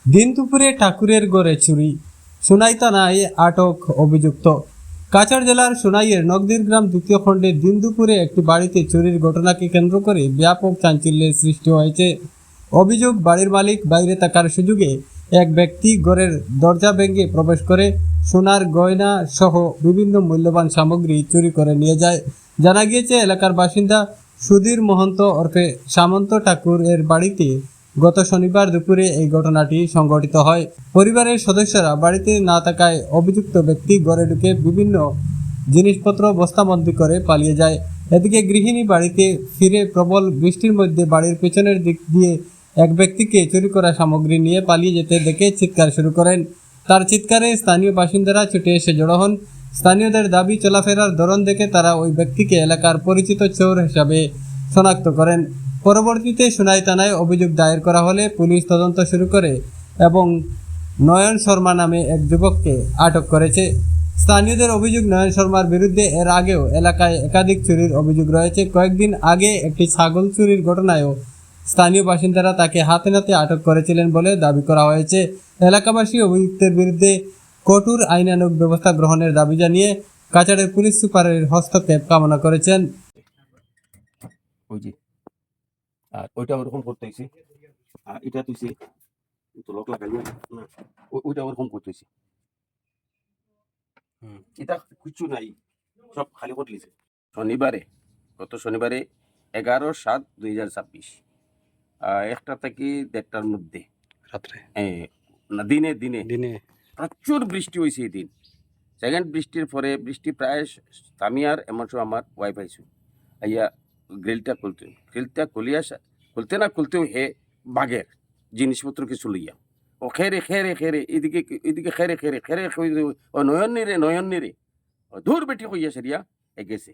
দিন দুপুরে ঠাকুরের ঘরে চুরি, সোনাই থানায় আটক অভিযুক্ত। কাছাড় জেলার সোনাইয়ের নগদির গ্রাম দ্বিতীয় খণ্ডের দিন দুপুরে একটি বাড়িতে চুরির ঘটনাকে কেন্দ্র করে ব্যাপক চাঞ্চল্যের সৃষ্টি হয়েছে। অভিযোগ, বাড়ির মালিক বাইরে থাকার সুযোগে এক ব্যক্তি ঘরের দরজা ভেঙে প্রবেশ করে সোনার গয়না সহ বিভিন্ন মূল্যবান সামগ্রী চুরি করে নিয়ে যায়। জানা গিয়েছে, এলাকার বাসিন্দা সুধীর মহন্ত ওরফে সামন্ত ঠাকুরের বাড়িতে গত শনিবার দুপুরে এই ঘটনাটি সংঘটিত হয়। পরিবারের সদস্যরা বাড়িতে না থাকায় অভিযুক্ত ব্যক্তি ঘরে ঢুকে বিভিন্ন জিনিসপত্র বস্তাবন্দি করে পালিয়ে যায়। এদিকে গৃহিণী বাড়িতে ফিরে প্রবল বৃষ্টির মধ্যে বাড়ির পেছনের দিক দিয়ে এক ব্যক্তিকে চুরি করা সামগ্রী নিয়ে পালিয়ে যেতে দেখে চিৎকার শুরু করেন। তার চিৎকারে স্থানীয় বাসিন্দারা ছুটে এসে জড়ো হন। স্থানীয়দের দাবি, চলাফেরার ধরন দেখে তারা ওই ব্যক্তিকে এলাকার পরিচিত চোর হিসাবে শনাক্ত করেন। পরবর্তীতে সোনাই থানায় অভিযোগ দায়ের করা হলে পুলিশ তদন্ত শুরু করে এবং নয়ন শর্মা নামে এক যুবককে আটক করেছে। স্থানীয়দের অভিযোগ, নয়ন শর্মার বিরুদ্ধে এর আগেও এলাকায় একাধিক চুরির অভিযোগ রয়েছে। কয়েকদিন আগে একটি ছাগল চুরির ঘটনায়ও স্থানীয় বাসিন্দারা তাকে হাতে নাতে আটক করেছিলেন বলে দাবি করা হয়েছে। এলাকাবাসী অভিযুক্তের বিরুদ্ধে কঠোর আইনানুগ ব্যবস্থা গ্রহণের দাবি জানিয়ে কাছাড়ের পুলিশ সুপারের হস্তক্ষেপ কামনা করেছেন। ওই যে আর ওইটা ওরকম করতে হয়েছে, আর এটা তুইছে তো লোক লাগাই না, ওইটা ওরকম করতে হয়েছে। এটা কিছু নাই, সব খালি করে দিয়েছে। শনিবারে, গত শনিবারে 11/7/2026 একটা থেকে 1:30টার মধ্যে রাত্রে না দিনে দিনে দিনে প্রচুর বৃষ্টি হয়েছে এই দিন। সেকেন্ড বৃষ্টির পরে বৃষ্টি প্রায় থামিয়ার এমন সময় আমার ওয়াইফ আইসু আইয়া গ্রিলটা খুলতে না খুলতেও হে বাঘের জিনিসপত্র কিছু লইয়া ও খেরে খেরে খেরে এদিকে এদিকে খেরে খেরে খেরে ও নয়ন নিরে দূর বেটি হইয়া সেরিয়া এ গেছে।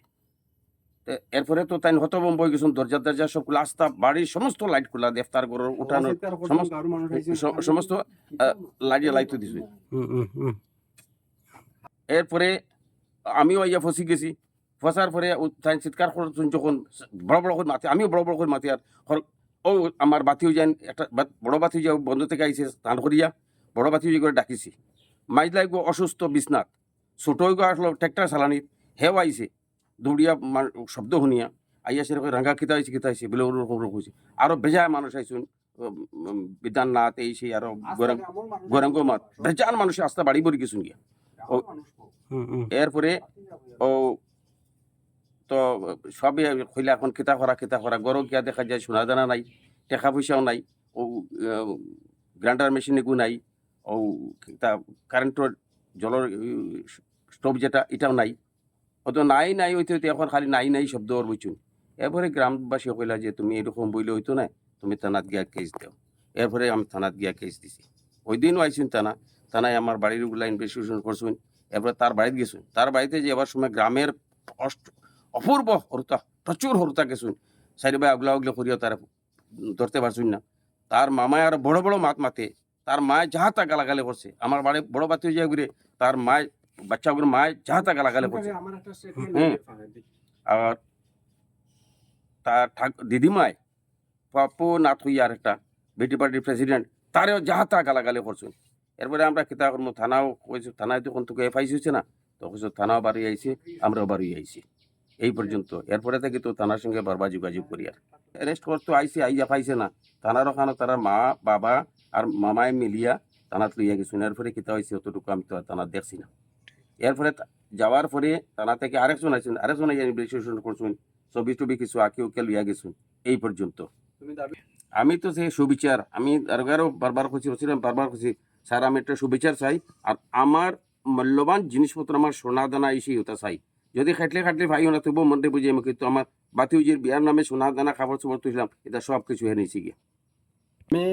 এরপরে তো তাই হতবম্ব হয়ে গেছুন, দরজা দরজা সব খোলা, আস্তা বাড়ির সমস্ত লাইট খোলা, দেফতার ঘরের উঠানোর সমস্ত লাগিয়ে লাইট দিছে। এরপরে আমিও ইয়া ফসি গেছি, ফসার পরে তাই চিৎকার করছেন যখন বড় বড় করে মাতি, আমিও বড় বড় করে মাতি। আর ও আমার বাতিও যান, একটা বড় বাতি যাও বন্ধ থেকে আইসে স্নান করিয়া বড় বাতি করে ডাকিছি। মাইজ লাগব অসুস্থ বিছনাথ, ছোট আসলো ট্রেক্টর চালানি, হেও আইসে দৌড়িয়া শব্দ শুনিয়া আইয়া সেরকম রাঙ্গা খিতা হয়েছে বলে ওরকম হয়েছে। আরো বেজায় মানুষ আইসুন, বিধাননাথ এই সেই আরো গৌরাঙ্গ মাত বেজান মানুষ আস্তা বাড়ি বড়ি গেছুন গিয়া। ও এরপরে ও তো সবই কইলা এখন কিতা করা গরম কিয়া দেখা যায়, সোনা দানা নাই, টাকা পয়সাও নাই, ও গ্রাইন্ডার মেশিন এগু নাই, ও কারেন্টের জলের স্টোভ যেটা এটাও নাই। ও তো নাই হইতে হইতে এখন খালি নাই শব্দ ওর বুঝছুন। এরপরে গ্রামবাসী কইলা যে তুমি এরকম বইলে হইতো না, তুমি থানাত গিয়া কেস দাও। এরপরে আমি থানাত গিয়া কেস দিছি। ওই দিনও আইসুন থানায় আমার বাড়ির ওগুলা ইনভেস্টিগেশন করছুন। এরপরে তার বাড়িতে গেছুন, তার বাড়িতে যে এবার সময় গ্রামের অপূর্ব হরতা, প্রচুর হরতা গেছুন, সাইড ভাই ওগুলা করিয়া তারা ধরতে পারছুন না। তার মামায় আর বড় বড় মাতে, তার মায় যাহা তা গালাগালি করছে। আমার বাড়ি বড় বাতি হয়ে ঘুরে তার মায় বাচ্চাগুলো মায় যাহা তা গালাগালি করছে। আর তার দিদিমায় পাপু নাথ হইয়া আর একটা বিটি পার্টির প্রেসিডেন্ট, তারেও যাহা তা গালাগালি করছেন। এরপরে আমরা কিতা করবো, থানাও কইছি, থানায় তখন তোকে এফআইসি হচ্ছে না, তখন থানাও বাড়ি আইছি, আমরাও বাড়ি আইছি এই পর্যন্ত। এরপরে থেকে তো থানার সঙ্গে বারবার যোগাযোগ করি, আর অ্যারেস্ট করতে আইসি আইয়া পাইছে না। থানার ওখানে তারা মা বাবা আর মামায় মিলিয়া থানাত লইয়া গেছেন। এরপরে কিতা হয়েছে অতটুকু আমি তো আর থানাত দেখছি না। এরপরে যাওয়ার পরে থানা থেকে আরেকজন আইয়া ইনভেস্টিগেশন করছেন, ছবি টবি কিছু আঁকে উকে লইয়া গেছেন এই পর্যন্ত। আমি তো সেই সুবিচার, আমি আরো বারবার খুঁজি স্যার আমি একটা সুবিচার চাই, আর আমার মূল্যবান জিনিসপত্র, আমার সোনা দানা এসে ওটা চাই। যদি খাটলে ভাই না তবুও মনটা বুঝে আমি কিন্তু আমার বাতিউজির বিয়ার নামে সোনা দানা খাবার চোপড় তুললাম, এটা সব কিছু এনেছি গিয়ে। আমি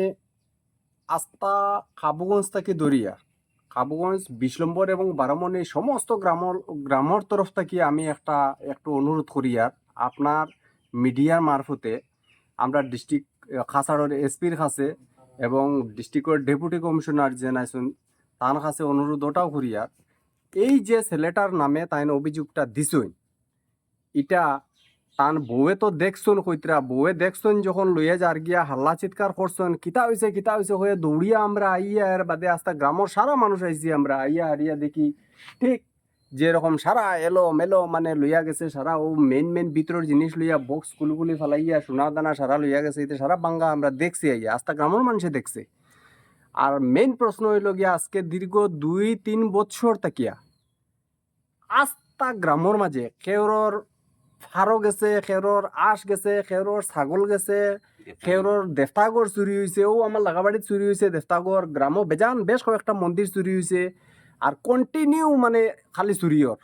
আস্তা খাবুগঞ্জ থেকে দরিয়া খাবুগঞ্জ 20 নম্বর এবং 12 এই সমস্ত গ্রামের তরফ থেকে আমি একটু অনুরোধ করি, আর আপনার মিডিয়ার মারফতে আমরা ডিস্ট্রিক্ট খাসাড়ের এসপির কাছে এবং ডিস্ট্রিক্টের ডেপুটি কমিশনার যে নাইছুন তার কাছে অনুরোধ ওটাও করি, আর এই যে ছেলেটার নামে তাই অভিযোগটা দিছুন, এটা তান বউয়ে তো দেখছুন কইতরা বউয়ে দেখছুন যখন লইয়া যার গিয়া হাল্লা চিৎকার করছুন কিতা হইছে হয়ে দৌড়িয়া আমরা আইয়া এর বাদে আস্তা গ্রামের সারা মানুষ আইছি আমরা আইয়া হারিয়া দেখি ঠিক যেরকম সারা এলো মেলো মানে লইয়া গেছে সারা ও মেন ভিতরের জিনিস লইয়া বক্স কুলুকুলি ফালাইয়া সোনা দানা সারা লইয়া গেছে এটা সারা বাঙ্গা আমরা দেখছি আইয়া আস্তা গ্রামের মানুষে দেখছে। আর মেইন প্রশ্ন হইল গিয়া আজকে দীর্ঘ 2-3 বছর তাকিয়া আস্তা গ্রামের মাঝে কেউরর ফারো গেছে, খেরোর আশ গেছে, খেরোর ছাগল গেছে, খেরোর দেফতাগর চুরি হয়েছে, ও আমার লাগাবাড়িত চুরি হয়েছে দেফতাগর, গ্রামও বেজান বেশ কয়েকটা মন্দির চুরি হয়েছে আর কন্টিনিউ মানে খালি চুরিয়র।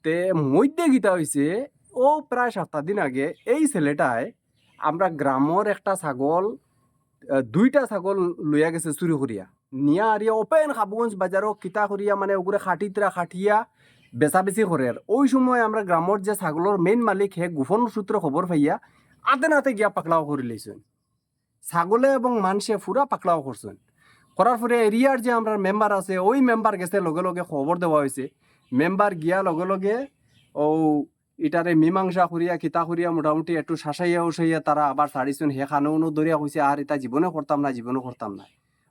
তে মধ্যে গীতা হয়েছে ও প্রায় 7 দিন আগে এই ছেলেটায় আমরা গ্রামের একটা ছাগল 2টা ছাগল লইয়া গেছে চুরি করিয়া নিয়া আরিয়া ওপেন হাবুগঞ্জ বাজারও কিতা করিয়া মানে ওগুলো খাটিয়া বেচাবেচি করে। আর ওই সময় আমরা গ্রামের যে ছাগলের মেইন মালিক হে গোপন সূত্রে খবর পাইয়া আতে গিয়া পাকলাও করে লইছেন ছাগলে এবং মানুষে পুরা পাকলাও করছেন। করার পরে এরিয়ার যে আমরা মেম্বার আছে ওই মেম্বার গেছে লগে লগে খবর দেওয়া হয়েছে। মেম্বার গিয়া লগে লগে ও ইটারে মীমাংসা করিয়া কিতা করিয়া মোটামুটি একটু শাসাইয়া উসাইয়া তারা আবার ছাড়িছেন। হে খানো ধরিয়া কইছে আর এটা জীবনে করতাম না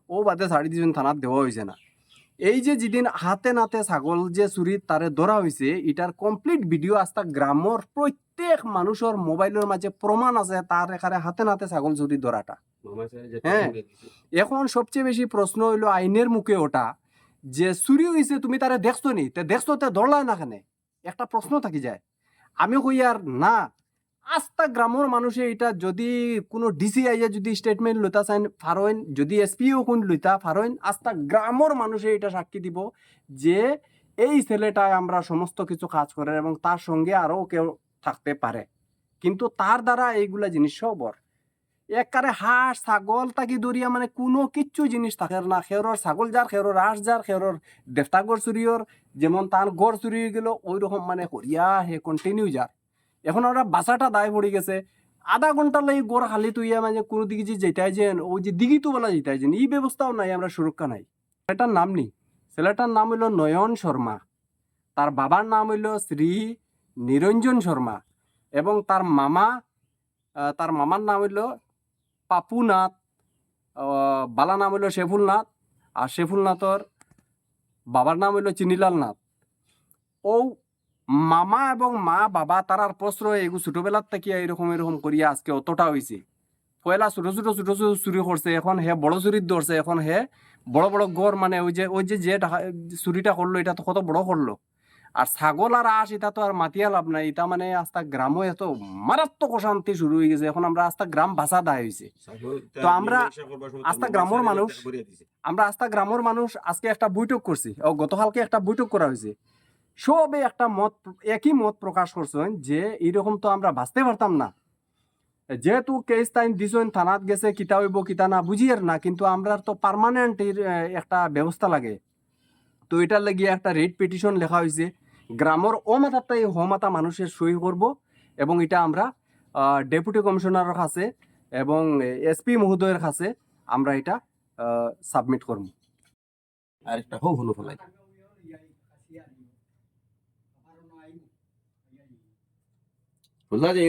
ও বাদে ছাড়ি দিয়েছেন, থানাত দেওয়া হয়েছে না। এই যে যেদিন হাতে নাতে ছাগল যে চুরি তারে ধরা হয়েছে এটার কমপ্লিট ভিডিও আস্তা গ্রামের প্রত্যেক মানুষের মোবাইলের মাঝে প্রমাণ আছে তার এখানে হাতে নাতে ছাগল চুরি ধরাটা। হ্যাঁ, এখন সবচেয়ে বেশি প্রশ্ন হইলো আইনের মুখে ওটা যে চুরি হয়েছে তুমি তারে দেখছো নি, দেখছো তে ধরলা না কেন, একটা প্রশ্ন থাকি যায়। আমি কই আর না, আস্তা গ্রামের মানুষে এটা যদি কোনো ডিসি আইয়া যদি স্টেটমেন্ট লইতা চাইন ফারইন, যদি এসপিও কোন লইতা ফারইন, আস্তা গ্রামের মানুষে এটা সাক্ষী দিব যে এই ছেলেটায় আমরা সমস্ত কিছু কাজ করে এবং তার সঙ্গে আরো কেউ থাকতে পারে, কিন্তু তার দ্বারা এইগুলা জিনিস সবর একবারে হাঁস ছাগল তাকি দরিয়া মানে কোনো কিচ্ছু জিনিস থাকে না। খেরোর ছাগল যার, খেরোর হাঁস যার, খেরোর দেফতাগর চুরিয়র যেমন তার গড় চুরি হয়ে গেল ওই রকম মানে করিয়া হে কন্টিনিউ যার। এখন ওরা বাসাটা দায় পড়ে গেছে, আধা ঘন্টা লাগে গড় খালি তুইয়া মানে কোনো দিকে যে যেটাই যেন ওই যে দিঘি তো বলা যেটাই যেন এই ব্যবস্থাও নাই, আমরা সুরক্ষা নাই। ছেলেটার নাম নি, ছেলেটার নাম হইল নয়ন শর্মা, তার বাবার নাম হইল শ্রী নিরঞ্জন শর্মা এবং তার মামার নাম হইল পাপুনাথ, বালা নাম হইল শেফুলনাথ আর শেফুলনাথর বাবার নাম হইল চিনিলাল নাথ। ও মামা এবং মা বাবা তারার প্রশ্রয় এগু ছোটবেলার থেকে এরকম করিয়া আজকে অতটা হয়েছে। পয়লা ছোট চুরি করছে, এখন হে বড় চুরির ধরছে, এখন হে বড় গড় মানে ওই যে চুরিটা করলো এটা তো কত বড় করলো। আর ছাগল আর আঁশ এটা তো আর মাতিয়া লাভ নাই, এটা মানে আস্তা গ্রামও এত মারাত্মক অশান্তি শুরু হয়ে গেছে। এখন আমরা আস্তা গ্রাম ভাষা দায় হয়েছে। তো আমরা আস্তা গ্রামের মানুষ আজকে একটা বৈঠক করছি, গতকালকে একটা বৈঠক করা হয়েছে। সবে একটা একই মত প্রকাশ করছেন যে এইরকম তো আমরা বাঁচতে পারতাম না, যেহেতু কেস টাইম দিছেন থানাত গেছে কিতা হইব কিতা না বুঝিয়ে না, কিন্তু আমরা তো পার্মানেন্ট একটা ব্যবস্থা লাগে। তো এটার লাগিয়ে একটা রেড পিটিশন লেখা হয়েছে, গ্রামের অমাতাটাই হমাতা মানুষের সই করব এবং এটা আমরা ডেপুটি কমিশনারের কাছে এবং এসপি মহোদয়ের কাছে আমরা এটা সাবমিট করব। আর একটা হোক হলো ফলাই বুঝলা যে